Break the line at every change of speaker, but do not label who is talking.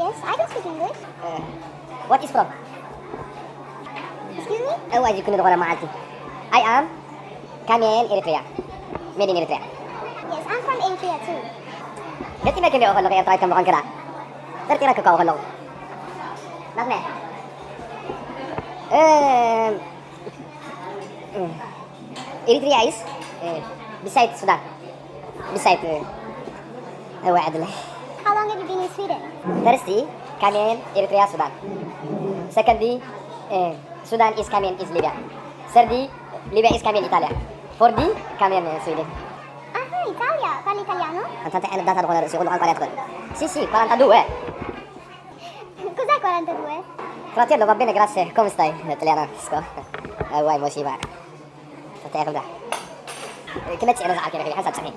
Yes, I can speak English.
What is from?
Excuse me?
Oh, I couldn't know معلتي. I am Kamel Eritrea. Made in Eritrea.
Yes, I'm from Eritrea too.
Dati may kami ako kaya try kang kira. Dati na ko ako. Nakne. Eritrea is beside Sudan. Beside واحد له.
How long have you been in Sweden?
Firstly, Kamel Eritrea Sudan. Secondly, Sudan is Kamel is Libya. Thirdly, Libya is Kamel Italia. Fourthly, Kamel Sweden.
Ah, Italia. Parli italiano?
Tante è andata con secondo quanto hai detto? Sì, sì, 42.
Cos'è 42?
Fratello, va bene, grazie. Come stai? Italiano. Vai, mo si va. Tante è come da. Che mezzo è rosato, che ne sai?